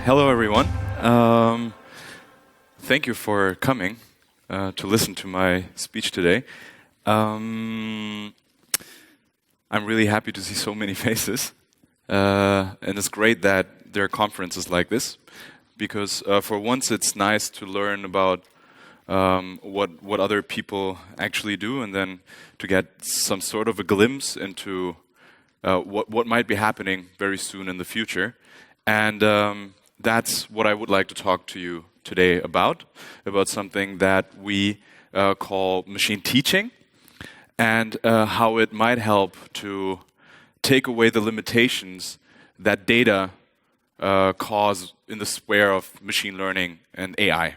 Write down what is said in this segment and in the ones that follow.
Hello, everyone. Thank you for coming to listen to my speech today. I'm really happy to see so many faces, and it's great that there are conferences like this, because for once it's nice to learn about what other people actually do, and then to get some sort of a glimpse into what might be happening very soon in the future. And that's what I would like to talk to you today about something that we call machine teaching, and how it might help to take away the limitations that data cause in the sphere of machine learning and AI.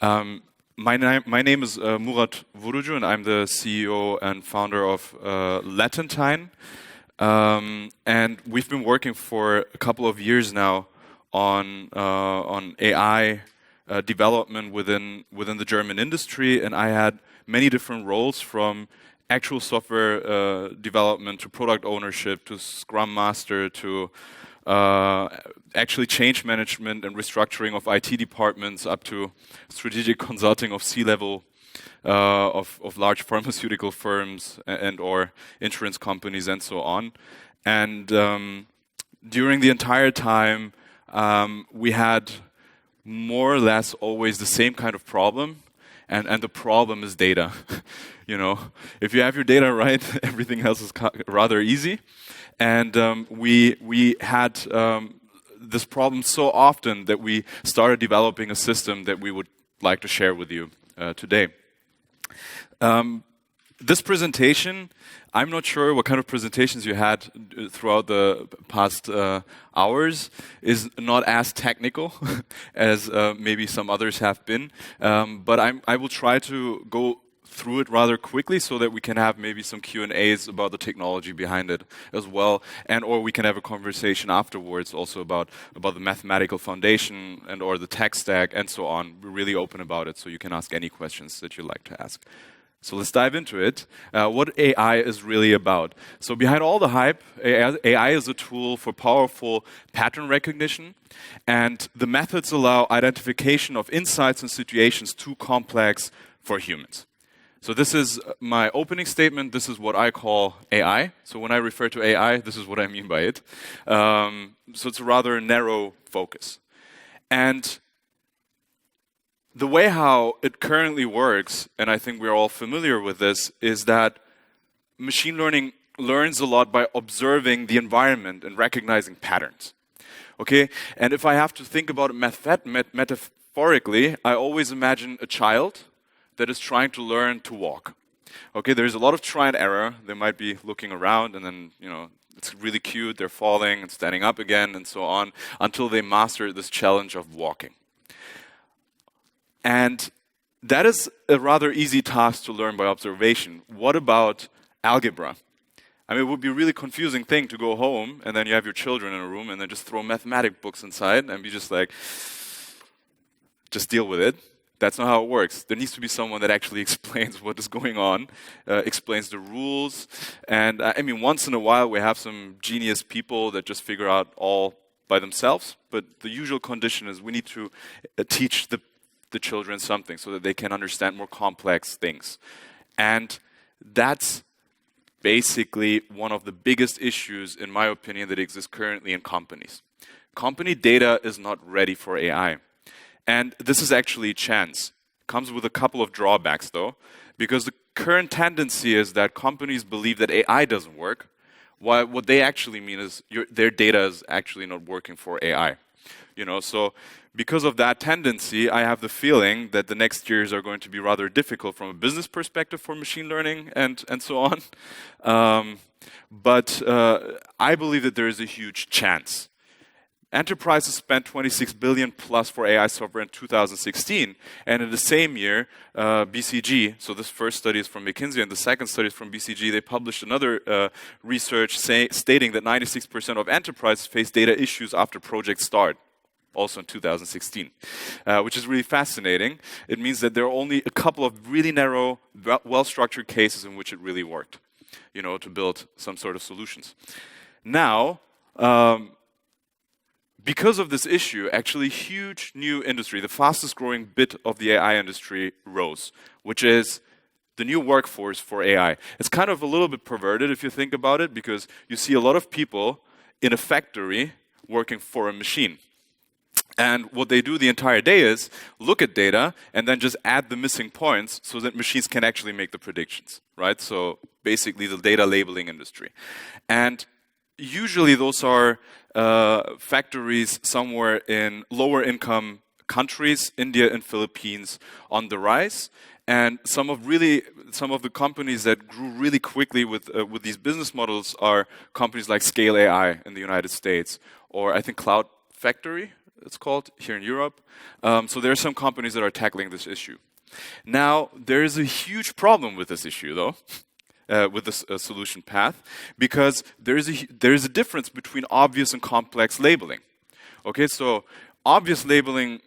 My name is Murat, Vurucu, and I'm the CEO and founder of Latentine. And we've been working for a couple of years now on AI development within the German industry, and I had many different roles, from actual software development to product ownership to Scrum Master to actually change management and restructuring of IT departments, up to strategic consulting of C-level of large pharmaceutical firms and or insurance companies and so on. And during the entire time, we had more or less always the same kind of problem, and the problem is data. You know, if you have your data right, everything else is rather easy. And we had this problem so often that we started developing a system that we would like to share with you today. This presentation, I'm not sure what kind of presentations you had throughout the past hours, is not as technical as maybe some others have been, but I will try to go through it rather quickly so that we can have maybe some Q&As about the technology behind it as well, and or we can have a conversation afterwards also about the mathematical foundation and or the tech stack and so on. We're really open about it, so you can ask any questions that you'd like to ask. So let's dive into it. What AI is really about. So behind all the hype, AI is a tool for powerful pattern recognition, and the methods allow identification of insights and situations too complex for humans. So this is my opening statement. This is what I call AI. So when I refer to AI, this is what I mean by it. So it's a rather narrow focus. And the way how it currently works, and I think we're all familiar with this, is that machine learning learns a lot by observing the environment and recognizing patterns. Okay? And if I have to think about it metaphorically, I always imagine a child that is trying to learn to walk. Okay, there's a lot of try and error. They might be looking around, and then, you know, it's really cute, they're falling and standing up again and so on, until they master this challenge of walking. And that is a rather easy task to learn by observation. What about algebra? I mean, it would be a really confusing thing to go home and then you have your children in a room and then just throw mathematic books inside and be just like, just deal with it. That's not how it works. There needs to be someone that actually explains what is going on, explains the rules. And I mean, once in a while we have some genius people that just figure out all by themselves. But the usual condition is we need to teach the children something so that they can understand more complex things. And that's basically one of the biggest issues, in my opinion, that exists currently in companies. Company data is not ready for AI. And this is actually a chance. It comes with a couple of drawbacks, though, because the current tendency is that companies believe that AI doesn't work, while what they actually mean is their data is actually not working for AI. You know, so because of that tendency, I have the feeling that the next years are going to be rather difficult from a business perspective for machine learning and so on. But I believe that there is a huge chance. Enterprises spent 26 billion plus for AI software in 2016, and in the same year, BCG, so this first study is from McKinsey and the second study is from BCG, they published another research stating that 96% of enterprises face data issues after projects start, also in 2016, which is really fascinating. It means that there are only a couple of really narrow, well-structured cases in which it really worked, you know, to build some sort of solutions. Now, because of this issue, actually huge new industry, the fastest growing bit of the AI industry rose, which is the new workforce for AI. It's kind of a little bit perverted if you think about it, because you see a lot of people in a factory working for a machine. And what they do the entire day is look at data and then just add the missing points so that machines can actually make the predictions, right? So basically the data labeling industry. And usually those are factories somewhere in lower income countries, India and Philippines on the rise. And some of the companies that grew really quickly with these business models are companies like Scale AI in the United States, or I think Cloud Factory, it's called, here in Europe. So there are some companies that are tackling this issue. Now, there is a huge problem with this issue, though, with this solution path, because there is a difference between obvious and complex labeling. Okay, so obvious labeling,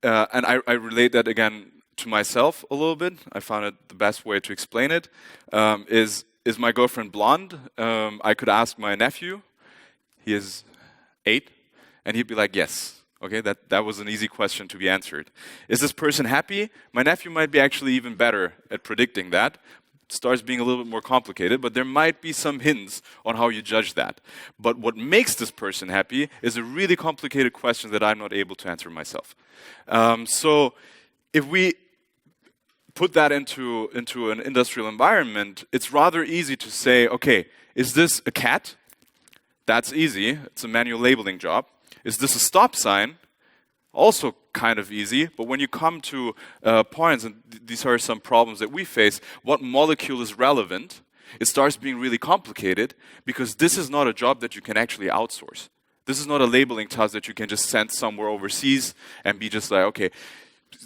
and I relate that again to myself a little bit. I found it the best way to explain it. Is my girlfriend blonde? I could ask my nephew. He is 8, and he'd be like, yes. Okay, that was an easy question to be answered. Is this person happy? My nephew might be actually even better at predicting that. It starts being a little bit more complicated, but there might be some hints on how you judge that. But what makes this person happy is a really complicated question that I'm not able to answer myself. So if we put that into an industrial environment, it's rather easy to say, okay, is this a cat? That's easy. It's a manual labeling job. Is this a stop sign? Also kind of easy, but when you come to points, and these are some problems that we face, what molecule is relevant, it starts being really complicated, because this is not a job that you can actually outsource. This is not a labeling task that you can just send somewhere overseas and be just like, okay,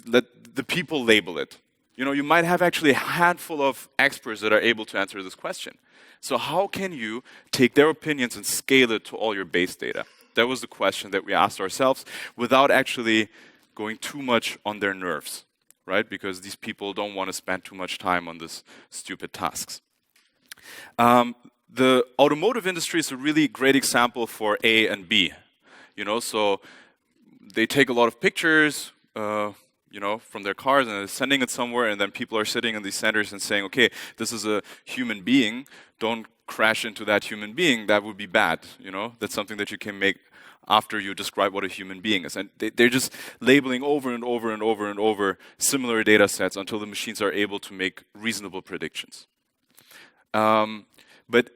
let the people label it. You know, you might have actually a handful of experts that are able to answer this question. So how can you take their opinions and scale it to all your base data? That was the question that we asked ourselves without actually going too much on their nerves, right? Because these people don't want to spend too much time on these stupid tasks. The automotive industry is a really great example for A and B. You know, so they take a lot of pictures, you know, from their cars and they're sending it somewhere, and then people are sitting in these centers and saying, okay, this is a human being, don't crash into that human being, that would be bad, you know? That's something that you can make after you describe what a human being is. And they're just labeling over and over and over and over similar data sets until the machines are able to make reasonable predictions. But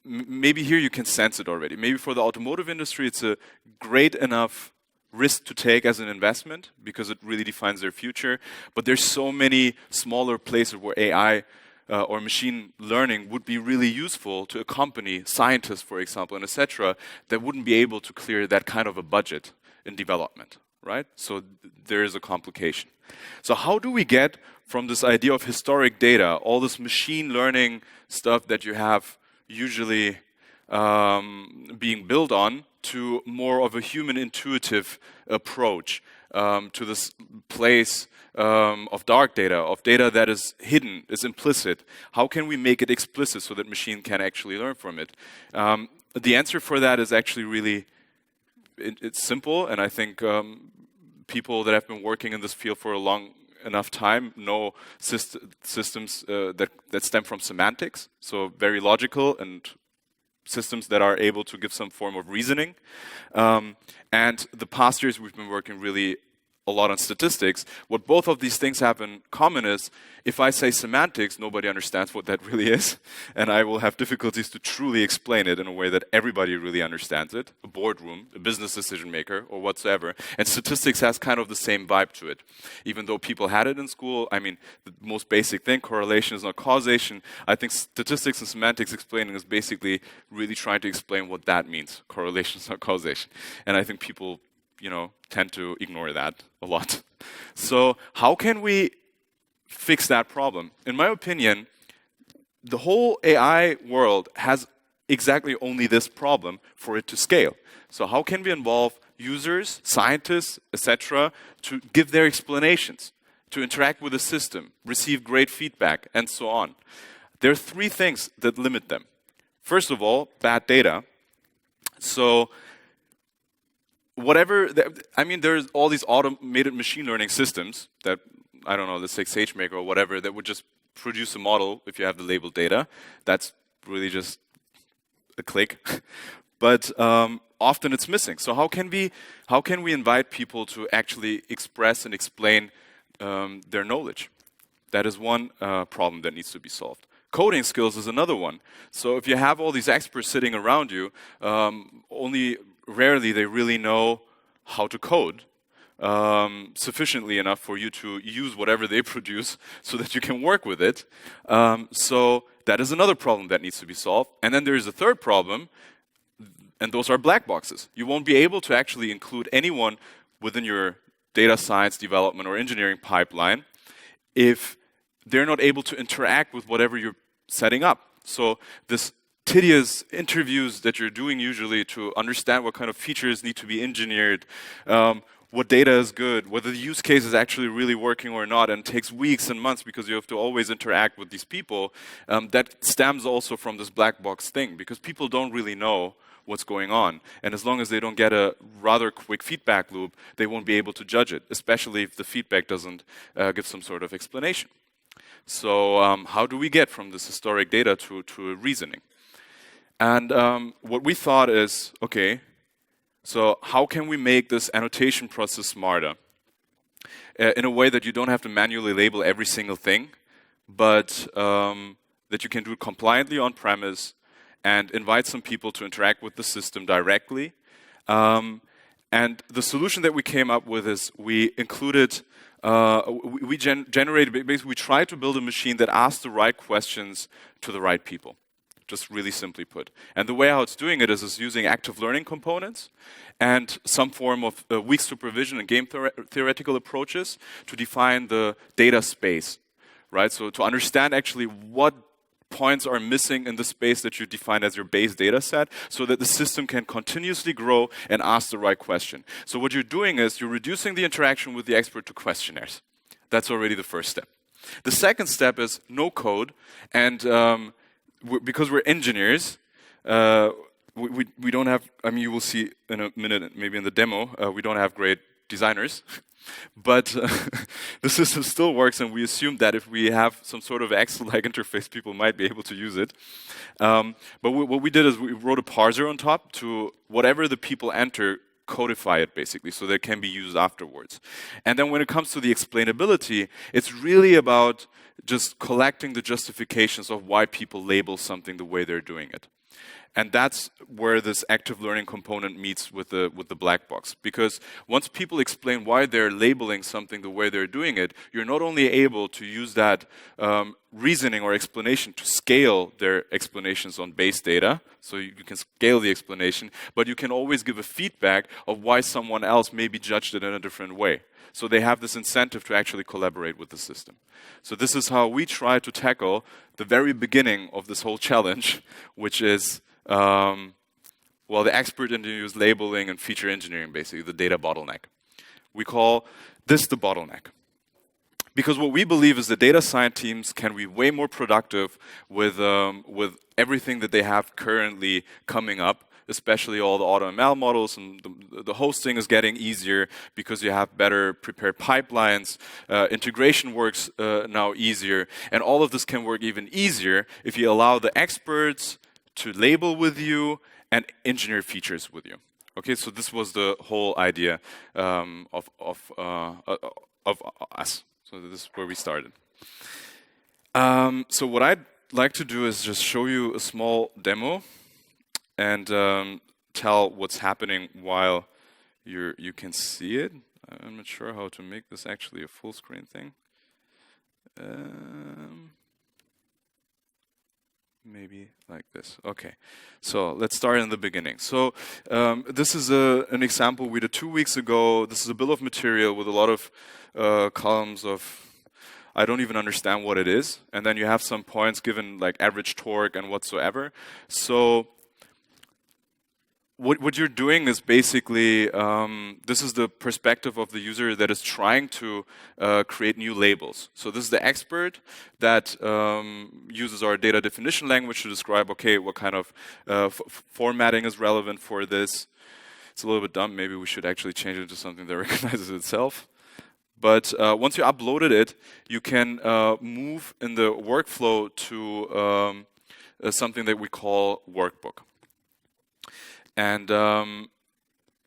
maybe here you can sense it already. Maybe for the automotive industry, it's a great enough risk to take as an investment because it really defines their future. But there's so many smaller places where AI or machine learning would be really useful to accompany scientists, for example, and etc., that wouldn't be able to clear that kind of a budget in development, right? So there is a complication. So how do we get from this idea of historic data, all this machine learning stuff that you have usually being built on, to more of a human intuitive approach to this place of dark data, of data that is hidden, is implicit? How can we make it explicit so that machine can actually learn from it? The answer for that is actually really, it's simple, and I think people that have been working in this field for a long enough time know systems that stem from semantics, so very logical and systems that are able to give some form of reasoning. And the past years we've been working really a lot on statistics. What both of these things have in common is, if I say semantics, nobody understands what that really is, and I will have difficulties to truly explain it in a way that everybody really understands it, a boardroom, a business decision maker, or whatsoever. And statistics has kind of the same vibe to it. Even though people had it in school, I mean, the most basic thing, correlation is not causation. I think statistics and semantics explaining is basically really trying to explain what that means. Correlation is not causation. And I think people, you know, tend to ignore that a lot. So how can we fix that problem? In my opinion, the whole AI world has exactly only this problem for it to scale. So how can we involve users, scientists, etc., to give their explanations, to interact with the system, receive great feedback, and so on? There are 3 things that limit them. First of all, bad data. So whatever, I mean, there's all these automated machine learning systems that, I don't know, let's take SageMaker or whatever, that would just produce a model if you have the labeled data. That's really just a click. But often it's missing. So how can we invite people to actually express and explain their knowledge? That is one problem that needs to be solved. Coding skills is another one. So if you have all these experts sitting around you, only rarely they really know how to code sufficiently enough for you to use whatever they produce so that you can work with it. So that is another problem that needs to be solved. And then there is a third problem, and those are black boxes. You won't be able to actually include anyone within your data science development or engineering pipeline if they're not able to interact with whatever you're setting up. So this tedious interviews that you're doing usually to understand what kind of features need to be engineered, what data is good, whether the use case is actually really working or not, and it takes weeks and months because you have to always interact with these people, that stems also from this black box thing, because people don't really know what's going on. And as long as they don't get a rather quick feedback loop, they won't be able to judge it, especially if the feedback doesn't give some sort of explanation. So how do we get from this historic data to reasoning? And what we thought is, okay, so how can we make this annotation process smarter? In a way that you don't have to manually label every single thing, but that you can do it compliantly on premise and invite some people to interact with the system directly. And the solution that we came up with is we included, generated, basically we tried to build a machine that asks the right questions to the right people. Just really simply put. And the way how it's doing it is using active learning components and some form of weak supervision and game theoretical approaches to define the data space, right? So to understand actually what points are missing in the space that you define as your base data set so that the system can continuously grow and ask the right question. So what you're doing is you're reducing the interaction with the expert to questionnaires. That's already the first step. The second step is no code, and because we're engineers, we don't have, I mean, you will see in a minute, maybe in the demo, we don't have great designers. But the system still works, and we assume that if we have some sort of Excel-like interface, people might be able to use it. But what we did is we wrote a parser on top to whatever the people enter, codify it basically, so that it can be used afterwards. And then when it comes to the explainability, it's really about just collecting the justifications of why people label something the way they're doing it. And that's where this active learning component meets with the black box. Because once people explain why they're labeling something the way they're doing it, you're not only able to use that reasoning or explanation to scale their explanations on base data, so you can scale the explanation, but you can always give a feedback of why someone else maybe judged it in a different way. So they have this incentive to actually collaborate with the system. So this is how we try to tackle the very beginning of this whole challenge, which is the expert engineers labeling and feature engineering, basically, the data bottleneck. We call this the bottleneck. Because what we believe is that data science teams can be way more productive with everything that they have currently coming up, especially all the AutoML models, and the hosting is getting easier because you have better prepared pipelines, integration works now easier, and all of this can work even easier if you allow the experts to label with you and engineer features with you. Okay, so this was the whole idea of us. So this is where we started. So what I'd like to do is just show you a small demo and tell what's happening while you can see it. I'm not sure how to make this actually a full screen thing. Maybe like this. Okay, so let's start in the beginning. So this is an example we did 2 weeks ago. This is a bill of material with a lot of columns of, I don't even understand what it is. And then you have some points given like average torque and whatsoever. So what you're doing is basically, this is the perspective of the user that is trying to create new labels. So this is the expert that uses our data definition language to describe, okay, what kind of formatting is relevant for this. It's a little bit dumb. Maybe we should actually change it to something that recognizes itself. But once you uploaded it, you can move in the workflow to something that we call workbook. And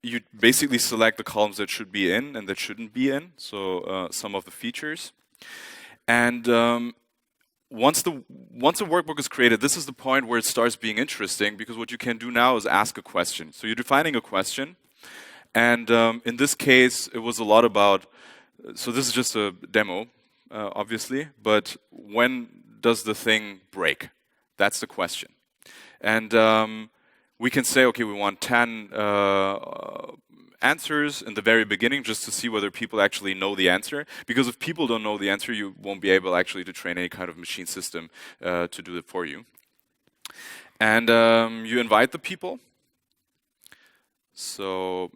you basically select the columns that should be in and that shouldn't be in, so some of the features. And once the workbook is created, this is the point where it starts being interesting, because what you can do now is ask a question. So you're defining a question, and in this case, it was a lot about, so this is just a demo, obviously, but when does the thing break? That's the question. And we can say, okay, we want 10 answers in the very beginning, just to see whether people actually know the answer. Because if people don't know the answer, you won't be able actually to train any kind of machine system to do it for you. And you invite the people. So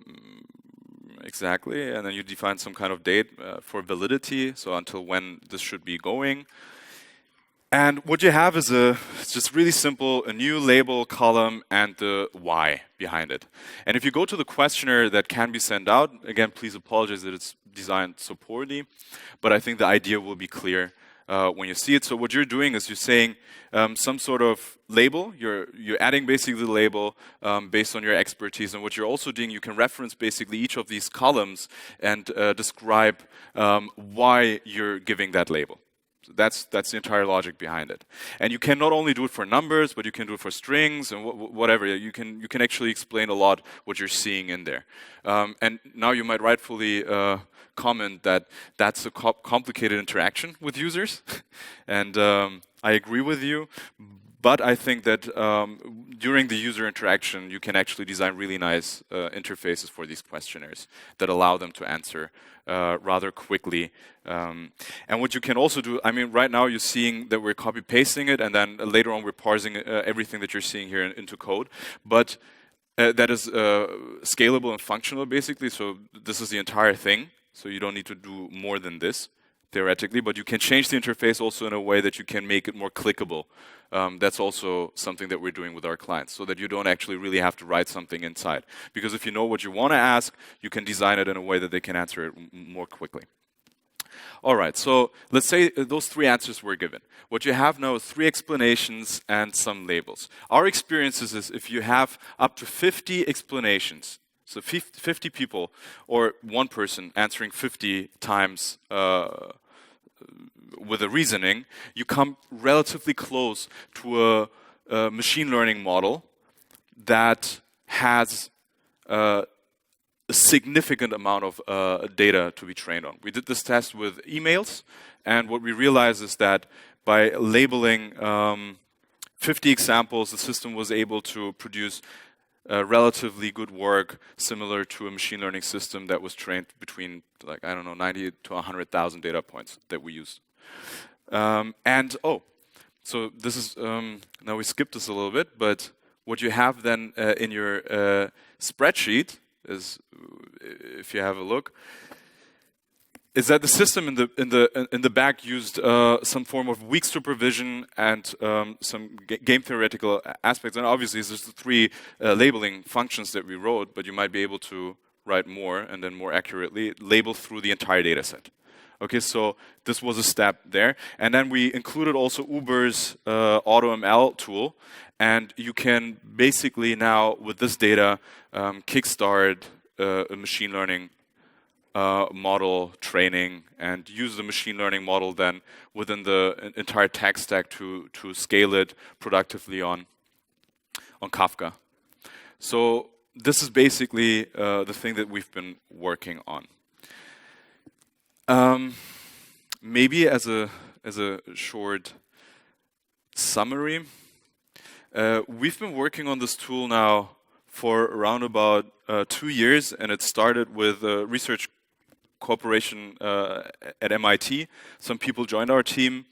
exactly, and then you define some kind of date for validity, so until when this should be going. And what you have is it's just really simple, a new label column and the why behind it. And if you go to the questionnaire that can be sent out, again, please apologize that it's designed so poorly, but I think the idea will be clear when you see it. So what you're doing is you're saying some sort of label. You're adding basically the label based on your expertise. And what you're also doing, you can reference basically each of these columns and describe why you're giving that label. So that's the entire logic behind it. And you can not only do it for numbers, but you can do it for strings and whatever. You can actually explain a lot what you're seeing in there. And now you might rightfully comment that that's a complicated interaction with users. And I agree with you. But I think that during the user interaction, you can actually design really nice interfaces for these questionnaires that allow them to answer rather quickly. And what you can also do, I mean, right now you're seeing that we're copy-pasting it, and then later on we're parsing everything that you're seeing here into code. But that is scalable and functional, basically. So this is the entire thing. So you don't need to do more than this, theoretically. But you can change the interface also in a way that you can make it more clickable. That's also something that we're doing with our clients, so that you don't actually really have to write something inside. Because if you know what you want to ask, you can design it in a way that they can answer it more quickly. All right, so let's say those 3 answers were given. What you have now is 3 explanations and some labels. Our experience is if you have up to 50 explanations, so 50 people or one person answering 50 times with a reasoning, you come relatively close to a machine learning model that has a significant amount of data to be trained on. We did this test with emails, and what we realized is that by labeling 50 examples, the system was able to produce relatively good work similar to a machine learning system that was trained between, like, I don't know, 90 to 100,000 data points that we used. So this is, now we skipped this a little bit, but what you have then in your spreadsheet is, if you have a look, is that the system in the back used some form of weak supervision and some game theoretical aspects. And obviously, there's the 3 labeling functions that we wrote, but you might be able to write more and then more accurately label through the entire data set. Okay, so this was a step there. And then we included also Uber's AutoML tool. And you can basically now, with this data, kickstart a machine learning model training and use the machine learning model then within the entire tech stack to scale it productively on Kafka. So this is basically the thing that we've been working on. Maybe as a short summary, we've been working on this tool now for around about 2 years, and it started with a research cooperation at MIT. Some people joined our team,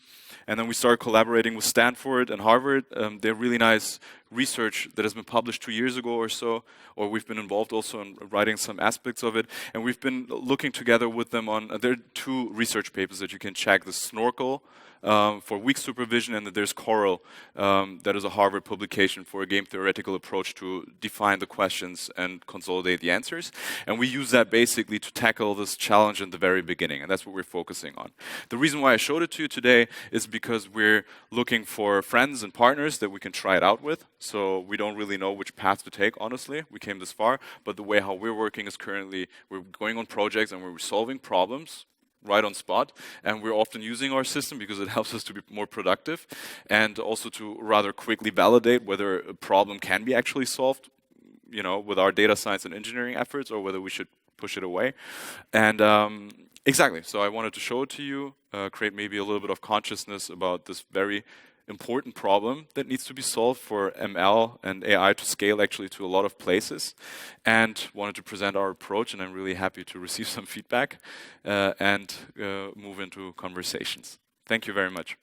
and then we started collaborating with Stanford and Harvard. They're really nice research that has been published 2 years ago or so, or we've been involved also in writing some aspects of it, and we've been looking together with them on, there are 2 research papers that you can check, the Snorkel for weak supervision, and then there's Coral, that is a Harvard publication for a game theoretical approach to define the questions and consolidate the answers. And we use that basically to tackle this challenge in the very beginning, and that's what we're focusing on. The reason why I showed it to you today is because we're looking for friends and partners that we can try it out with. So we don't really know which path to take, honestly. We came this far, but the way how we're working is currently we're going on projects and we're solving problems right on spot, and we're often using our system because it helps us to be more productive and also to rather quickly validate whether a problem can be actually solved, you know, with our data science and engineering efforts, or whether we should push it away. And exactly, so I wanted to show it to you, create maybe a little bit of consciousness about this very important problem that needs to be solved for ML and AI to scale actually to a lot of places, and wanted to present our approach, and I'm really happy to receive some feedback and move into conversations. Thank you very much.